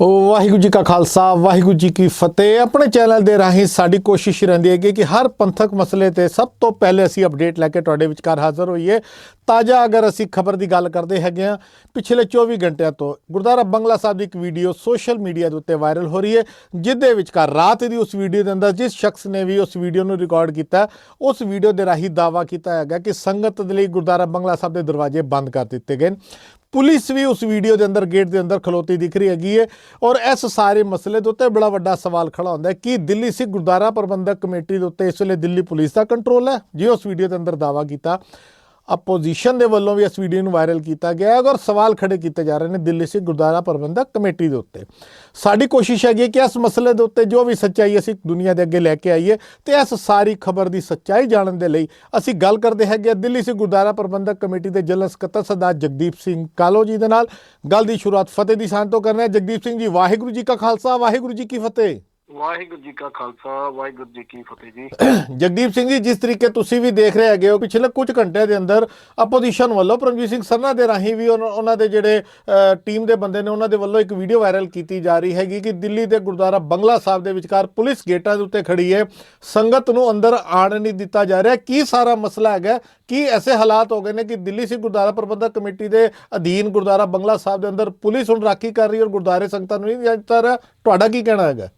ਵਾਹਿਗੁਰੂ ਜੀ ਕਾ ਖਾਲਸਾ ਵਾਹਿਗੁਰੂ ਜੀ ਕੀ ਫਤਿਹ। ਆਪਣੇ ਚੈਨਲ ਦੇ ਰਾਹੀਂ ਸਾਡੀ ਕੋਸ਼ਿਸ਼ ਰਹਿੰਦੀ ਹੈ ਕਿ ਹਰ ਪੰਥਕ ਮਸਲੇ ਤੇ ਸਭ ਤੋਂ ਪਹਿਲੇ ਅਸੀਂ ਅਪਡੇਟ ਲੈ ਕੇ ਤੁਹਾਡੇ ਵਿਚਕਾਰ ਹਾਜ਼ਰ ਹੋਈਏ। ਤਾਜ਼ਾ ਅਗਰ ਅਸੀਂ ਖਬਰ ਦੀ ਗੱਲ ਕਰਦੇ ਹੈਗੇ ਆ, ਪਿਛਲੇ 24 ਘੰਟਿਆਂ ਤੋਂ ਗੁਰਦੁਆਰਾ ਬੰਗਲਾ ਸਾਹਿਬ ਦੀ ਇੱਕ ਵੀਡੀਓ ਸੋਸ਼ਲ ਮੀਡੀਆ ਦੇ ਉੱਤੇ ਵਾਇਰਲ ਹੋ ਰਹੀ ਹੈ, ਜਿਹਦੇ ਵਿਚਕਾਰ ਰਾਤ ਦੀ ਉਸ ਵੀਡੀਓ ਦੇ ਅੰਦਰ ਜਿਸ ਸ਼ਖਸ ਨੇ ਵੀ ਉਸ ਵੀਡੀਓ ਨੂੰ ਰਿਕਾਰਡ ਕੀਤਾ, ਉਸ ਵੀਡੀਓ ਦੇ ਰਾਹੀਂ ਦਾਅਵਾ ਕੀਤਾ ਹੈਗਾ ਕਿ ਸੰਗਤ ਦੇ ਲਈ ਗੁਰਦੁਆਰਾ ਬੰਗਲਾ ਸਾਹਿਬ ਦੇ ਦਰਵਾਜ਼ੇ ਬੰਦ ਕਰ ਦਿੱਤੇ ਗਏ। पुलिस भी उस वीडियो के अंदर गेट के अंदर खलोती दिख रही हैगी है। और इस सारे मसले के उत्ते बड़ा वड्डा सवाल खड़ा होता है कि दिल्ली सिख गुरुद्वारा प्रबंधक कमेटी के उत्ते इस वेले दिल्ली पुलिस का कंट्रोल है, जो उस वीडियो के अंदर दावा किया। अपोजिशन के वालों भी इस वीडियो को वायरल किया गया है और सवाल खड़े किए जा रहे हैं दिल्ली सिख गुरुद्वारा प्रबंधक कमेटी के उत्ते। साडी कोशिश हैगी कि इस मसले के उत्ते जो भी सच्चाई असीं दुनिया के अगे लैके आईए तो इस सारी खबर की सच्चाई जानने के लिए असीं गल करते हैं दिल्ली सिख गुरुद्वारा प्रबंधक कमेटी के जनरल सकत्तर सरदार जगदीप सिंह कालो जी के नाल। गल की शुरुआत फतेह की सांझ तो करने। जगदीप सिंह जी, वाहिगुरू जी का खालसा वाहिगुरू जी की फतेह। वाहिगुरू जी का खालसा वाहिगुरू जी की फतेह जी। जगदीप सिंह जी, जिस तरीके तुसी भी देख रहे हैगे हो पिछले कुछ घंटे के अंदर अपोजिशन वालों परमजीत सिंह सरना के राही भी उन्होंने जिहड़े टीम के बंदे ने उन्होंने वालों एक वीडियो वायरल की जा रही हैगी कि दिल्ली के गुरुद्वारा बंगला साहब के विचकार पुलिस गेटां दे उत्ते खड़ी है, संगत नूं अंदर आण नहीं दिता जा रहा। की सारा मसला है कि ऐसे हालात हो गए हैं कि दिल्ली सिख गुरुद्वारा प्रबंधक कमेटी के अधीन गुरुद्वारा बंगला साहब के अंदर पुलिस हुण राखी कर रही है और गुरुद्वारे संगतां नूं नहीं दिता रहा। तुहाडा की कहना है?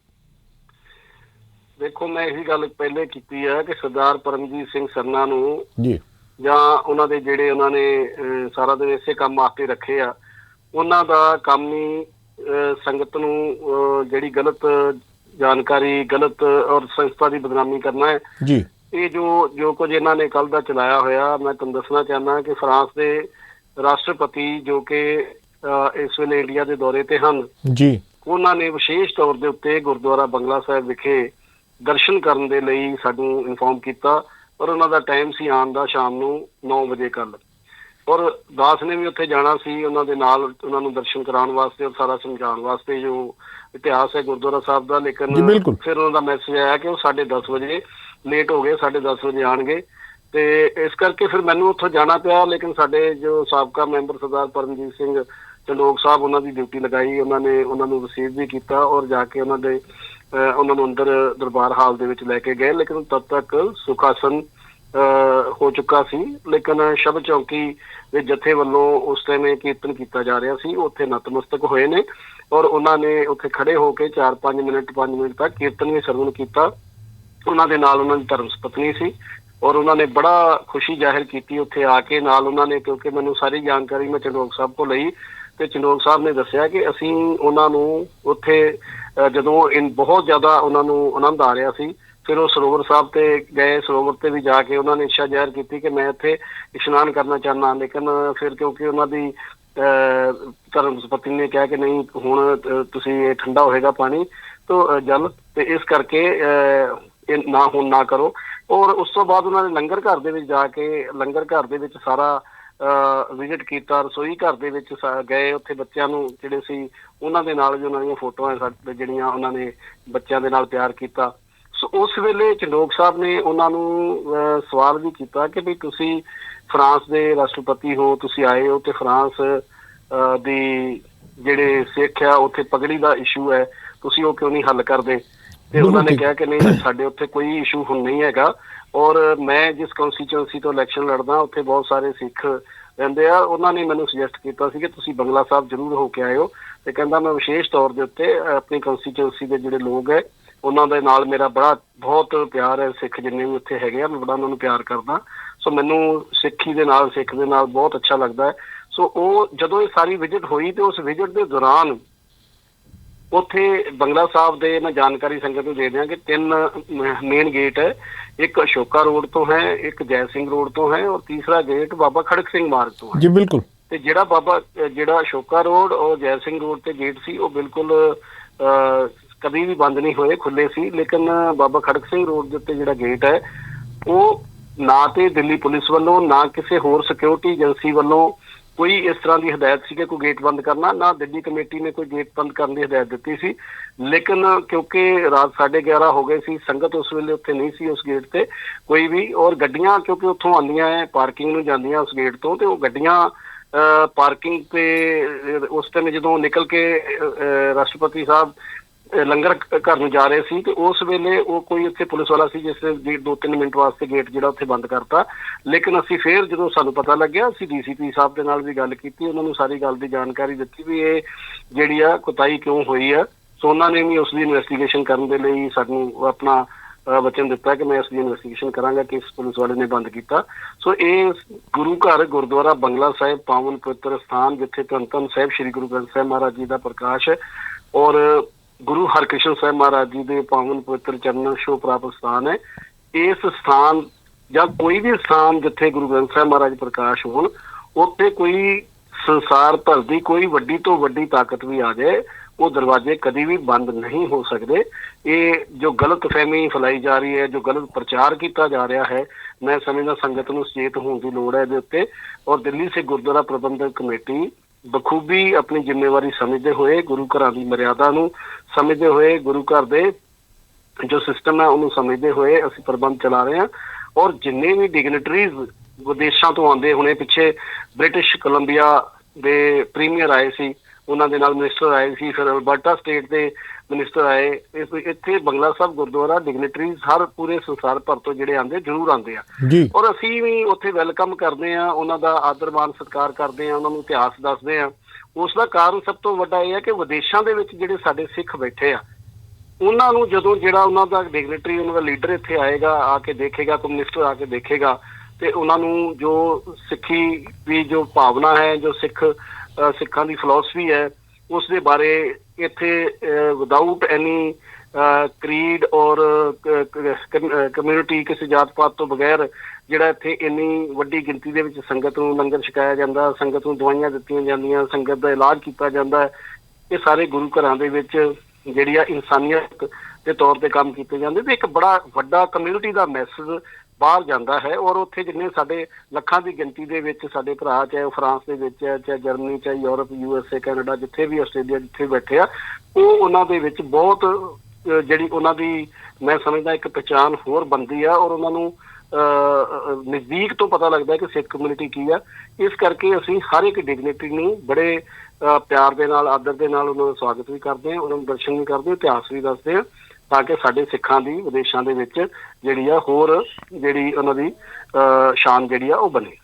देखो, मैं यही गल पहले की है कि सरदार परमजीत सिंह सरना नूं जी जां उन्हां दे जिहड़े उन्हां ने सारा दिन इसे काम वास्ते रखे आ, उन्हां दा काम ही संगत नूं जिहड़ी गलत जानकारी गलत और संस्था की बदनामी करना है जी। ये जो कुछ इन्हां ने कल दा चलाया होया, मैं तुहानूं दसना चाहना कि फ्रांस के राष्ट्रपति जो कि इस वेले इंडिया के दौरे ते हन जी, उन्हां ने विशेष तौर के उत्ते गुरुद्वारा बंगला साहिब विखे दर्शन करने के लिए सानू इनफॉर्म किया और उन्हों का टाइम सी आने का शाम को 9 बजे कल। और दास ने भी उत्थे जाना सी उन्होंने नाल उन्होंने दर्शन कराने वास्ते और सारा समझाने वास्ते जो इतिहास है गुरुद्वारा साहब का। लेकिन फिर उन्होंने मैसेज आया कि वो 10:30 बजे लेट हो गए, 10:30 बजे आएंगे तो इस करके फिर मैनू उत्थों जाना पिया। लेकिन साडे जो साबका मैंबर सरदार परमजीत सिंह चंडोक साहब उन्होंने ड्यूटी लगाई, उन्होंने रिसीव भी किया और जाके उन्होंने अंदर दरबार हाल दे विच लैके गए। लेकिन तब तक सुखासन हो चुका सी। लेकिन शब चौकी दे जथे वालों उस टाइम कीर्तन किया जा रहा सी, उत्थे नतमस्तक होए ने और उन्होंने उत्थे खड़े होकर 4-5 मिनट तक कीर्तन भी सरवण किया। उन्होंने नाल उन्होंने धर्म पत्नी सी और उन्होंने बड़ा खुशी जाहिर की उत्थे आके नाल उन्होंने, क्योंकि मैनू सारी जानकारी मैं चंडोक साहब को लई तो चंडोक साहब ने दसिया कि असीं उन्होंने उत्थे जदों इन बहुत ज़्यादा उन्होंने आनंद आ रहा सी, फिर वो सरोवर साहब ते गए, सरोवर ते भी जाके उन्होंने इच्छा जाहिर की कि मैं इत्थे इशनान करना चाहना। लेकिन फिर क्योंकि उन्होंने धर्म पत्नी ने कहा कि नहीं हुण तुसीं ठंडा होएगा पानी तो जल, तो इस करके ना हुण ना करो। और उस तो बाद उन्होंने लंगर घर दे विच जाके लंगर घर दे विच सारा विजिट किया, रसोई घर दे विच गए, उत्थे बच्चों नूं जिहड़े सी उन्हां दे नाल जो उन्हां दी फोटोआं जिहड़ियां उन्होंने बच्चों के नाल प्यार किया। सो उस वेले चंडोक साहब ने उन्हां नूं सवाल भी किया कि भी तुसी फ्रांस के राष्ट्रपति हो, तुसी आए हो तो फ्रांस दी जिहड़े सिख आ उत्थे पगड़ी का इशू है, तुसी वो क्यों नहीं हल करदे? ते उन्होंने कहा कि नहीं साडे उत्थे कोई इशू हुण नहीं हैगा और मैं जिस कॉन्स्टिट्यूएंसी तो इलैक्शन लड़दा उत्थे बहुत सारे सिख रहिंदे आ। उन्होंने मैनू सुजैसट किया कि तुसी बंगला साहब जरूर होके आए हो, तो कहंदा मैं विशेष तौर के उत्ते अपनी कॉन्स्टिट्यूएंसी के जिहड़े लोग है उन्हों दे नाल मेरा बहुत प्यार है, सिख जिन्ने भी उत्थे हैगे आ मैं बड़ा उन्होंने प्यार करदा। सो मैनू सिखी दे नाल सिख दे नाल बहुत अच्छा लगता है। सो वो जदों ये सारी विजिट हुई तो उस विजिट के दौरान उत्थे बंगला साहब दे मैं जानकारी संगत नूं दे दियां कि 3 मेन गेट है, एक अशोका रोड तो है, एक जय सिंह रोड तो है और तीसरा गेट बाबा खड़क सिंह मार्ग तो है। जी बिल्कुल। ते जिहड़ा अशोका रोड और जय सिंह रोड ते गेट सी वो बिल्कुल कभी भी बंद नहीं होए, खुले सी। लेकिन बाबा खड़क सिंह रोड के उत्ते जिहड़ा गेट है वो ना तो दिल्ली पुलिस वालों ना किसी होर सिक्योरिटी एजेंसी वालों कोई इस तरह की हिदायत सी कि कोई गेट बंद करना, ना दिल्ली कमेटी ने कोई गेट बंद करने की हिदायत दी सी। लेकिन क्योंकि रात 11:30 हो गए सी, संगत उस वेले उत्थे नहीं सी उस गेट ते कोई भी, और गड्डियां क्योंकि उत्थों आंदियां है पार्किंग नूं जांदियां उस गेट तो वो गड्डियां ਪਾਰਕਿੰਗ ਤੇ ਉਸ ਟਾਈਮ ਜਦੋਂ ਨਿਕਲ ਕੇ ਰਾਸ਼ਟਰਪਤੀ ਸਾਹਿਬ ਲੰਗਰ ਘਰ ਨੂੰ ਜਾ ਰਹੇ ਸੀ ਤੇ ਉਸ ਵੇਲੇ ਉਹ ਕੋਈ ਉੱਥੇ ਪੁਲਿਸ ਵਾਲਾ ਸੀ ਜਿਸ ਨੇ 2-3 ਮਿੰਟ ਵਾਸਤੇ ਗੇਟ ਜਿਹੜਾ ਉੱਥੇ ਬੰਦ ਕਰਤਾ। ਲੇਕਿਨ ਅਸੀਂ ਫਿਰ ਜਦੋਂ ਸਾਨੂੰ ਪਤਾ ਲੱਗਿਆ ਅਸੀਂ DCP ਸਾਹਿਬ ਦੇ ਨਾਲ ਵੀ ਗੱਲ ਕੀਤੀ, ਉਹਨਾਂ ਨੂੰ ਸਾਰੀ ਗੱਲ ਦੀ ਜਾਣਕਾਰੀ ਦਿੱਤੀ ਵੀ ਇਹ ਜਿਹੜੀ ਆ ਕੁਤਾਹੀ ਕਿਉਂ ਹੋਈ ਆ। ਸੋ ਉਹਨਾਂ ਨੇ ਵੀ ਉਸ ਦੀ ਇਨਵੈਸਟੀਗੇਸ਼ਨ ਕਰਨ ਦੇ ਲਈ ਸਾਨੂੰ ਆਪਣਾ ਵਚਨ ਦਿੱਤਾ ਕਿ ਮੈਂ ਇਸ ਦੀ ਇਨਵੈਸਟੀਗੇਸ਼ਨ ਕਰਾਂਗਾ ਕਿ ਇਸ ਪੁਲਿਸ ਵਾਲੇ ਨੇ ਬੰਦ ਕੀਤਾ। ਸੋ ਇਹ ਗੁਰੂ ਘਰ ਗੁਰਦੁਆਰਾ ਬੰਗਲਾ ਸਾਹਿਬ ਪਾਵਨ ਪਵਿੱਤਰ ਸਥਾਨ ਜਿੱਥੇ ਧੰਨ ਧੰਨ ਸਾਹਿਬ ਸ੍ਰੀ ਗੁਰੂ ਗ੍ਰੰਥ ਸਾਹਿਬ ਮਹਾਰਾਜ ਜੀ ਦਾ ਪ੍ਰਕਾਸ਼ ਹੈ ਔਰ ਗੁਰੂ ਹਰਕ੍ਰਿਸ਼ਨ ਸਾਹਿਬ ਮਹਾਰਾਜ ਜੀ ਦੇ ਪਾਵਨ ਪਵਿੱਤਰ ਚਰਨਾਂ ਛੋਹ ਪ੍ਰਾਪਤ ਸਥਾਨ ਹੈ। ਇਸ ਸਥਾਨ ਜਾਂ ਕੋਈ ਵੀ ਸਥਾਨ ਜਿੱਥੇ ਗੁਰੂ ਗ੍ਰੰਥ ਸਾਹਿਬ ਮਹਾਰਾਜ ਪ੍ਰਕਾਸ਼ ਹੋਣ ਉੱਥੇ ਕੋਈ ਸੰਸਾਰ ਭਰ ਦੀ ਕੋਈ ਵੱਡੀ ਤੋਂ ਵੱਡੀ ਤਾਕਤ ਵੀ ਆ ਜਾਏ ਉਹ ਦਰਵਾਜ਼ੇ ਕਦੀ ਵੀ ਬੰਦ ਨਹੀਂ ਹੋ ਸਕਦੇ। ਇਹ ਜੋ ਗਲਤ ਫਹਿਮੀ ਫੈਲਾਈ ਜਾ ਰਹੀ ਹੈ, ਜੋ ਗਲਤ ਪ੍ਰਚਾਰ ਕੀਤਾ ਜਾ ਰਿਹਾ ਹੈ, ਮੈਂ ਸਮਝਦਾ ਸੰਗਤ ਨੂੰ ਸੁਚੇਤ ਹੋਣ ਦੀ ਲੋੜ ਹੈ ਇਹਦੇ ਉੱਤੇ। ਔਰ ਦਿੱਲੀ ਸਿੱਖ ਗੁਰਦੁਆਰਾ ਪ੍ਰਬੰਧਕ ਕਮੇਟੀ ਬਖੂਬੀ ਆਪਣੀ ਜ਼ਿੰਮੇਵਾਰੀ ਸਮਝਦੇ ਹੋਏ, ਗੁਰੂ ਘਰਾਂ ਦੀ ਮਰਿਆਦਾ ਨੂੰ ਸਮਝਦੇ ਹੋਏ, ਗੁਰੂ ਘਰ ਦੇ ਜੋ ਸਿਸਟਮ ਹੈ ਉਹਨੂੰ ਸਮਝਦੇ ਹੋਏ ਅਸੀਂ ਪ੍ਰਬੰਧ ਚਲਾ ਰਹੇ ਹਾਂ। ਔਰ ਜਿੰਨੇ ਵੀ ਡਿਗਨਿਟਰੀਜ਼ ਵਿਦੇਸ਼ਾਂ ਤੋਂ ਆਉਂਦੇ ਹੁਣੇ ਪਿੱਛੇ ਬ੍ਰਿਟਿਸ਼ ਕੋਲੰਬੀਆ ਦੇ ਪ੍ਰੀਮੀਅਰ ਆਏ ਸੀ, ਉਹਨਾਂ ਦੇ ਨਾਲ ਮਿਨਿਸਟਰ ਆਏ ਸੀ, ਫਿਰ ਅਲਬਰਟਾ ਸਟੇਟ ਦੇ ਮਿਨਿਸਟਰ ਆਏ। ਇੱਥੇ ਬੰਗਲਾ ਸਾਹਿਬ ਗੁਰਦੁਆਰਾ ਡਿਗਨਿਟਰੀਜ਼ ਹਰ ਪੂਰੇ ਸੰਸਾਰ ਭਰ ਤੋਂ ਜਿਹੜੇ ਆਉਂਦੇ ਜ਼ਰੂਰ ਆਉਂਦੇ ਆ ਔਰ ਅਸੀਂ ਵੀ ਉੱਥੇ ਵੈਲਕਮ ਕਰਦੇ ਹਾਂ, ਉਹਨਾਂ ਦਾ ਆਦਰ ਮਾਨ ਸਤਿਕਾਰ ਕਰਦੇ ਹਾਂ, ਉਹਨਾਂ ਨੂੰ ਇਤਿਹਾਸ ਦੱਸਦੇ ਹਾਂ। ਉਸ ਦਾ ਕਾਰਨ ਸਭ ਤੋਂ ਵੱਡਾ ਇਹ ਹੈ ਕਿ ਵਿਦੇਸ਼ਾਂ ਦੇ ਵਿੱਚ ਜਿਹੜੇ ਸਾਡੇ ਸਿੱਖ ਬੈਠੇ ਆ ਉਹਨਾਂ ਨੂੰ ਜਦੋਂ ਜਿਹੜਾ ਉਹਨਾਂ ਦਾ ਡਿਗਨਿਟਰੀ ਉਹਨਾਂ ਦਾ ਲੀਡਰ ਇੱਥੇ ਆਏਗਾ, ਆ ਕੇ ਦੇਖੇਗਾ, ਕੋਈ ਮਿਨਿਸਟਰ ਆ ਕੇ ਦੇਖੇਗਾ ਤੇ ਉਹਨਾਂ ਨੂੰ ਜੋ ਸਿੱਖੀ ਦੀ ਜੋ ਭਾਵਨਾ ਹੈ, ਜੋ ਸਿੱਖਾਂ ਦੀ ਫਿਲਾਸਫੀ ਹੈ ਉਸ ਦੇ ਬਾਰੇ ਇੱਥੇ ਵਿਦਾਊਟ ਐਨੀ ਕਰੀਡ ਔਰ ਕਮਿਊਨਿਟੀ ਕਿਸੇ ਜਾਤ ਪਾਤ ਤੋਂ ਬਗੈਰ ਜਿਹੜਾ ਇੱਥੇ ਇੰਨੀ ਵੱਡੀ ਗਿਣਤੀ ਦੇ ਵਿੱਚ ਸੰਗਤ ਨੂੰ ਲੰਗਰ ਛਕਾਇਆ ਜਾਂਦਾ, ਸੰਗਤ ਨੂੰ ਦਵਾਈਆਂ ਦਿੱਤੀਆਂ ਜਾਂਦੀਆਂ, ਸੰਗਤ ਦਾ ਇਲਾਜ ਕੀਤਾ ਜਾਂਦਾ ਹੈ। ਇਹ ਸਾਰੇ ਗੁਰੂ ਘਰਾਂ ਦੇ ਵਿੱਚ ਜਿਹੜੀ ਆ ਇਨਸਾਨੀਅਤ ਦੇ ਤੌਰ ਤੇ ਕੰਮ ਕੀਤੇ ਜਾਂਦੇ ਤੇ ਇੱਕ ਬੜਾ ਵੱਡਾ ਕਮਿਊਨਿਟੀ ਦਾ ਮੈਸੇਜ ਬਾਹਰ ਜਾਂਦਾ ਹੈ। ਔਰ ਉੱਥੇ ਜਿੰਨੇ ਸਾਡੇ ਲੱਖਾਂ ਦੀ ਗਿਣਤੀ ਦੇ ਵਿੱਚ ਸਾਡੇ ਭਰਾ, ਚਾਹੇ ਉਹ ਫਰਾਂਸ ਦੇ ਵਿੱਚ ਹੈ, ਚਾਹੇ ਜਰਮਨੀ, ਚਾਹੇ ਯੂਰਪ, USA, ਕੈਨੇਡਾ, ਜਿੱਥੇ ਵੀ ਆਸਟ੍ਰੇਲੀਆ ਜਿੱਥੇ ਬੈਠੇ ਆ, ਉਹ ਉਹਨਾਂ ਦੇ ਵਿੱਚ ਬਹੁਤ ਜਿਹੜੀ ਉਹਨਾਂ ਦੀ ਮੈਂ ਸਮਝਦਾ ਇੱਕ ਪਹਿਚਾਣ ਹੋਰ ਬਣਦੀ ਆ ਔਰ ਉਹਨਾਂ ਨੂੰ ਨਜ਼ਦੀਕ ਤੋਂ ਪਤਾ ਲੱਗਦਾ ਕਿ ਸਿੱਖ ਕਮਿਊਨਿਟੀ ਕੀ ਆ। ਇਸ ਕਰਕੇ ਅਸੀਂ ਹਰ ਇੱਕ ਡਿਗਨਿਟੀ ਨੂੰ ਬੜੇ ਪਿਆਰ ਦੇ ਨਾਲ, ਆਦਰ ਦੇ ਨਾਲ ਉਹਨਾਂ ਦਾ ਸਵਾਗਤ ਵੀ ਕਰਦੇ ਹਾਂ, ਉਹਨਾਂ ਨੂੰ ਦਰਸ਼ਨ ਵੀ ਕਰਦੇ ਹਾਂ, ਇਤਿਹਾਸ ਵੀ ਦੱਸਦੇ ਹਾਂ ਤਾਂ ਕਿ ਸਾਡੇ ਸਿੱਖਾਂ ਦੀ ਵਿਦੇਸ਼ਾਂ ਦੇ ਵਿੱਚ ਜਿਹੜੀ ਆ ਹੋਰ ਜਿਹੜੀ ਉਹਨਾਂ ਦੀ ਸ਼ਾਨ ਜਿਹੜੀ ਆ ਉਹ ਬਣੇ।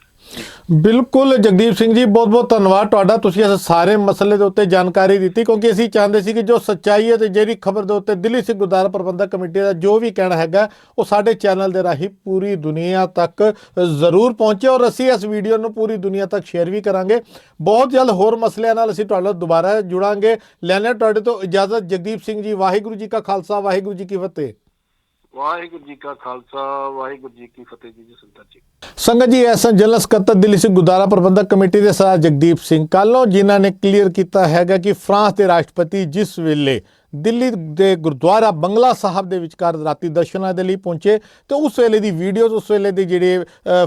ਬਿਲਕੁਲ ਜਗਦੀਪ ਸਿੰਘ ਜੀ, ਬਹੁਤ ਬਹੁਤ ਧੰਨਵਾਦ ਤੁਹਾਡਾ। ਤੁਸੀਂ ਇਸ ਸਾਰੇ ਮਸਲੇ ਦੇ ਉੱਤੇ ਜਾਣਕਾਰੀ ਦਿੱਤੀ ਕਿਉਂਕਿ ਅਸੀਂ ਚਾਹੁੰਦੇ ਸੀ ਕਿ ਜੋ ਸੱਚਾਈ ਹੈ ਤੇ ਜਿਹੜੀ ਖਬਰ ਦੇ ਉੱਤੇ ਦਿੱਲੀ ਸਿੱਖ ਗੁਰਦੁਆਰਾ ਪ੍ਰਬੰਧਕ ਕਮੇਟੀ ਦਾ ਜੋ ਵੀ ਕਹਿਣਾ ਹੈਗਾ ਉਹ ਸਾਡੇ ਚੈਨਲ ਦੇ ਰਾਹੀਂ ਪੂਰੀ ਦੁਨੀਆ ਤੱਕ ਜ਼ਰੂਰ ਪਹੁੰਚੇ ਔਰ ਅਸੀਂ ਇਸ ਵੀਡੀਓ ਨੂੰ ਪੂਰੀ ਦੁਨੀਆ ਤੱਕ ਸ਼ੇਅਰ ਵੀ ਕਰਾਂਗੇ। ਬਹੁਤ ਜਲਦ ਹੋਰ ਮਸਲਿਆਂ ਨਾਲ ਅਸੀਂ ਤੁਹਾਡੇ ਨਾਲ ਦੁਬਾਰਾ ਜੁੜਾਂਗੇ। ਲੈਣੇ ਤੁਹਾਡੇ ਤੋਂ ਇਜਾਜ਼ਤ। ਜਗਦੀਪ ਸਿੰਘ ਜੀ, ਵਾਹਿਗੁਰੂ ਜੀ ਕਾ ਖਾਲਸਾ, ਵਾਹਿਗੁਰੂ ਜੀ ਕੀ ਫਤਿਹ। ਵਾਹਿਗੁਰੂ ਜੀ ਕਾ ਖਾਲਸਾ, ਵਾਹਿਗੁਰੂ ਜੀ ਕੀ ਫਤਿਹ ਜੀ। ਸੰਗਤ ਜੀ, ਸੰਗਤ ਜੀ, ਐਸ ਜਨਰਲ ਸਕੱਤਰ ਦਿੱਲੀ ਸਿੱਖ ਗੁਰਦੁਆਰਾ ਪ੍ਰਬੰਧਕ ਕਮੇਟੀ ਦੇ ਸਰਦਾਰ ਜਗਦੀਪ ਸਿੰਘ ਕਾਲੋਂ ਜਿਨ੍ਹਾਂ ਨੇ ਕਲੀਅਰ ਕੀਤਾ ਹੈਗਾ ਕਿ ਫਰਾਂਸ ਦੇ ਰਾਸ਼ਟਰਪਤੀ ਜਿਸ ਵੇਲੇ ਦਿੱਲੀ ਦੇ ਗੁਰਦੁਆਰਾ ਬੰਗਲਾ ਸਾਹਿਬ ਦੇ ਵਿਚਕਾਰ ਰਾਤੀ ਦਰਸ਼ਨਾਂ ਦੇ ਲਈ ਪਹੁੰਚੇ ਤੇ ਉਸ ਵੇਲੇ ਦੀ ਵੀਡੀਓਜ਼, ਉਸ ਵੇਲੇ ਦੇ ਜਿਹੜੇ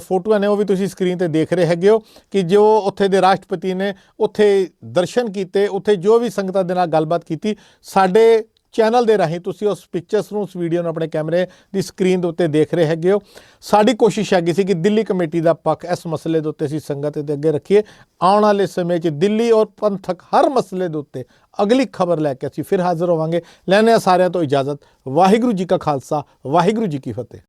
ਫੋਟੋਆਂ ਨੇ ਉਹ ਵੀ ਤੁਸੀਂ ਸਕਰੀਨ ਤੇ ਦੇਖ ਰਹੇ ਹੈਗੇ ਹੋ ਕਿ ਜੋ ਉੱਥੇ ਦੇ ਰਾਸ਼ਟਰਪਤੀ ਨੇ ਉੱਥੇ ਦਰਸ਼ਨ ਕੀਤੇ, ਉੱਥੇ ਜੋ ਵੀ ਸੰਗਤਾਂ ਦੇ ਨਾਲ ਗੱਲਬਾਤ ਕੀਤੀ। ਸਾਡੇ ਚੈਨਲ ਦੇ ਰਾਹੀਂ ਤੁਸੀਂ ਉਸ ਪਿਕਚਰਸ ਨੂੰ, ਉਸ ਵੀਡੀਓ ਨੂੰ ਆਪਣੇ ਕੈਮਰੇ ਦੀ ਸਕਰੀਨ ਦੇ ਉੱਤੇ ਦੇਖ ਰਹੇ ਹੈਗੇ ਹੋ। ਸਾਡੀ ਕੋਸ਼ਿਸ਼ ਹੈਗੀ ਸੀ ਕਿ ਦਿੱਲੀ ਕਮੇਟੀ ਦਾ ਪੱਖ ਇਸ ਮਸਲੇ ਦੇ ਉੱਤੇ ਅਸੀਂ ਸੰਗਤ ਦੇ ਅੱਗੇ ਰੱਖੀਏ। ਆਉਣ ਵਾਲੇ ਸਮੇਂ 'ਚ ਦਿੱਲੀ ਔਰ ਪੰਥਕ ਹਰ ਮਸਲੇ ਦੇ ਉੱਤੇ ਅਗਲੀ ਖਬਰ ਲੈ ਕੇ ਅਸੀਂ ਫਿਰ ਹਾਜ਼ਰ ਹੋਵਾਂਗੇ। ਲੈਣੇ ਆ ਸਾਰਿਆਂ ਤੋਂ ਇਜਾਜ਼ਤ। ਵਾਹਿਗੁਰੂ ਜੀ ਕਾ ਖਾਲਸਾ, ਵਾਹਿਗੁਰੂ ਜੀ ਕੀ ਫਤਿਹ।